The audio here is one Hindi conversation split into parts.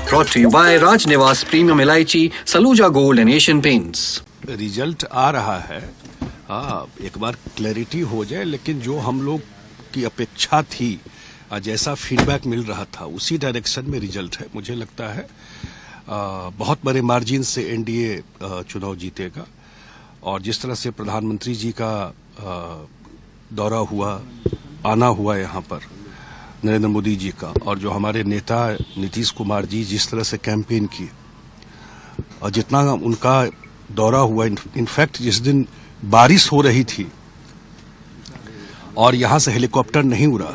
Brought to you by Raj Niwas Premium Elaichi, Saluja Gold and Asian Paints. Result आ रहा है, एक बार क्लैरिटी हो जाए, लेकिन जो हम लोग की अपेक्षा थी, जैसा फीडबैक मिल रहा था उसी डायरेक्शन में रिजल्ट है। मुझे लगता है बहुत बड़े मार्जिन से एनडीए चुनाव जीतेगा। और जिस तरह से प्रधानमंत्री जी का दौरा हुआ, आना हुआ यहाँ पर नरेंद्र मोदी जी का, और जो हमारे नेता नीतीश कुमार जी जिस तरह से कैंपेन किए, और जितना उनका दौरा हुआ, इनफैक्ट जिस दिन बारिश हो रही थी और यहां से हेलीकॉप्टर नहीं उड़ा,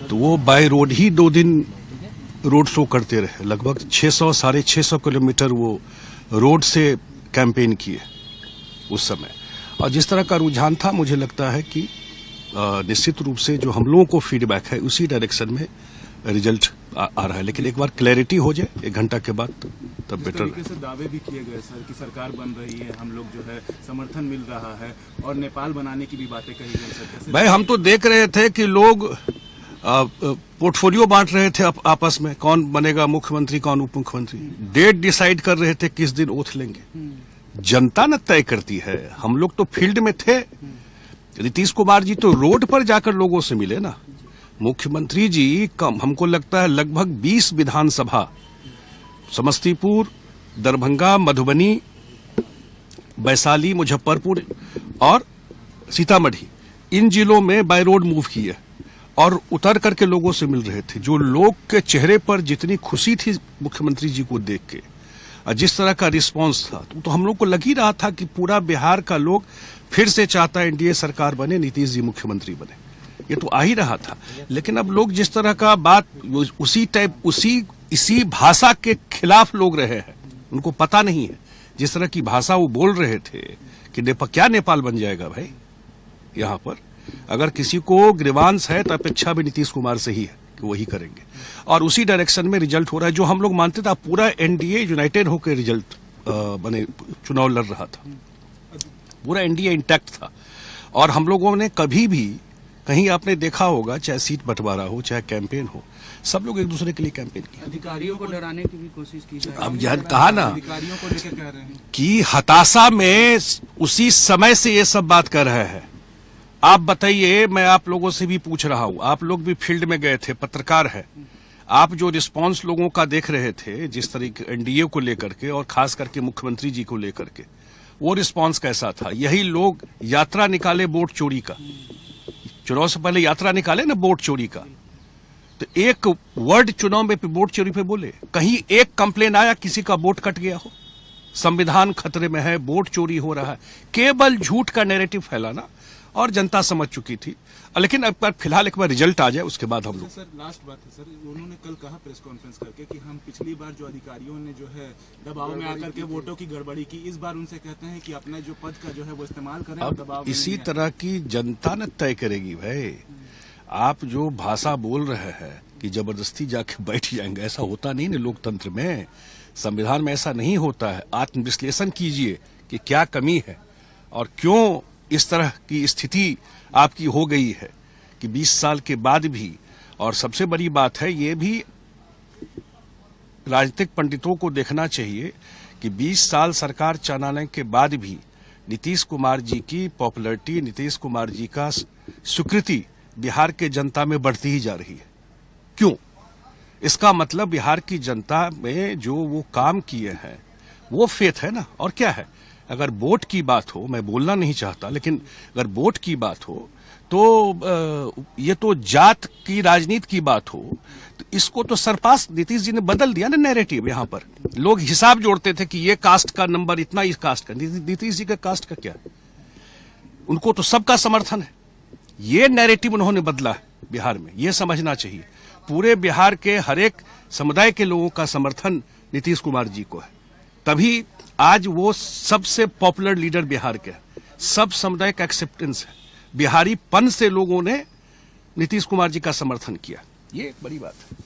तो वो बाय रोड ही 2 दिन रोड शो करते रहे। लगभग 600-650 किलोमीटर वो रोड से कैंपेन किए उस समय। और जिस तरह का रुझान था, मुझे लगता है कि निश्चित रूप से जो हम लोगों को फीडबैक है उसी डायरेक्शन में रिजल्ट आ रहा है। लेकिन एक बार क्लैरिटी हो जाए 1 घंटा के बाद, तब बेटर है। से दावे भी किए गए सर कि सरकार बन रही है, हम लोग जो है समर्थन मिल रहा है, और नेपाल बनाने की भी बातें कही गई सर। भाई, हम तो देख रहे थे कि लोग पोर्टफोलियो बांट रहे थे आपस में, कौन बनेगा मुख्यमंत्री, कौन उप मुख्यमंत्री। डेट डिसाइड कर रहे थे किस दिन ओथ लेंगे। जनता न तय करती है। हम लोग तो फील्ड में थे। नीतीश कुमार जी तो रोड पर जाकर लोगों से मिले ना। मुख्यमंत्री जी हमको लगता है लगभग 20 विधानसभा, समस्तीपुर, दरभंगा, मधुबनी, वैशाली, मुजफ्फरपुर और सीतामढ़ी, इन जिलों में बाय रोड मूव किए और उतर करके लोगों से मिल रहे थे। जो लोग के चेहरे पर जितनी खुशी थी मुख्यमंत्री जी को देख के, और जिस तरह का रिस्पांस था, तो हम लोग को लग ही रहा था कि पूरा बिहार का लोग फिर से चाहता है एनडीए सरकार बने, नीतीश जी मुख्यमंत्री बने। ये तो आ ही रहा था। लेकिन अब लोग जिस तरह का बात इसी भाषा के खिलाफ लोग रहे हैं, उनको पता नहीं है। जिस तरह की भाषा वो बोल रहे थे कि क्या नेपाल बन जाएगा भाई। यहाँ पर अगर किसी को ग्रीवांस है तो अपेक्षा भी नीतीश कुमार से ही है कि वही करेंगे, और उसी डायरेक्शन में रिजल्ट हो रहा है। जो हम लोग मानते थे, पूरा एनडीए यूनाइटेड होकर रिजल्ट बने चुनाव लड़ रहा था, पूरा एनडीए इंटैक्ट था। और हम लोगों ने कभी भी कहीं आपने देखा होगा, चाहे सीट बंटवारा हो, चाहे कैंपेन हो, सब लोग एक दूसरे के लिए कैंपेन किया। अधिकारियों को डराने की भी कोशिश की जाए। अब यह कहा ना अधिकारियों को लेकर कह रहे हैं कि हताशा में उसी समय से ये सब बात कर रहे हैं। आप बताइए, मैं आप लोगों से भी पूछ रहा हूं, आप लोग भी फील्ड में गए थे, पत्रकार है, आप जो रिस्पांस लोगों का देख रहे थे, जिस तरीके एनडीए को लेकर के और खास करके मुख्यमंत्री जी को लेकर के, वो रिस्पांस कैसा था? यही लोग यात्रा निकाले वोट चोरी का, चुनाव से पहले यात्रा निकाले ना वोट चोरी का, तो एक वर्ड चुनाव में वोट चोरी पे बोले? कहीं एक कंप्लेन आया किसी का वोट कट गया हो, संविधान खतरे में है, वोट चोरी हो रहा है? केवल झूठ का नैरेटिव फैलाना, और जनता समझ चुकी थी। लेकिन अब फिलहाल एक बार रिजल्ट आ जाए, उसके बाद हम लोग। सर लास्ट बात है सर, उन्होंने कल कहा प्रेस कॉन्फ्रेंस करके कि हम पिछली बार जो अधिकारियों ने जो है दबाव में आकर के वोटों की गड़बड़ी की, इस बार उनसे कहते हैं कि अपना जो पद का जो है वो इस्तेमाल करें। अब दबाव इसी तरह की जनता न तय करेगी भाई। आप जो भाषा बोल रहे हैं कि जबरदस्ती जाके बैठ जाएंगे, ऐसा होता नहीं ना लोकतंत्र में, संविधान में ऐसा नहीं होता है। आत्मविश्लेषण कीजिए कि क्या कमी है और क्यों इस तरह की स्थिति आपकी हो गई है कि 20 साल के बाद भी। और सबसे बड़ी बात है, ये भी राजनीतिक पंडितों को देखना चाहिए कि 20 साल सरकार चलाने के बाद भी नीतीश कुमार जी की पॉपुलैरिटी, नीतीश कुमार जी का स्वीकृति बिहार के जनता में बढ़ती ही जा रही है। क्यों? इसका मतलब बिहार की जनता में जो वो काम किए हैं वो फेथ है ना। और क्या है, अगर वोट की बात हो, मैं बोलना नहीं चाहता, लेकिन अगर वोट की बात हो तो ये तो जात की राजनीति की बात हो, तो इसको तो सरपास नीतीश जी ने बदल दिया ना नैरेटिव। यहाँ पर लोग हिसाब जोड़ते थे कि ये कास्ट का नंबर इतना, इस कास्ट का। नीतीश जी का कास्ट का क्या, उनको तो सबका समर्थन है। ये नैरेटिव उन्होंने बदला है बिहार में, ये समझना चाहिए। पूरे बिहार के हर एक समुदाय के लोगों का समर्थन नीतीश कुमार जी को है, तभी आज वो सबसे पॉपुलर लीडर बिहार के है। सब समुदाय का एक्सेप्टेंस है, बिहारी पन से लोगों ने नीतीश कुमार जी का समर्थन किया। ये एक बड़ी बात है।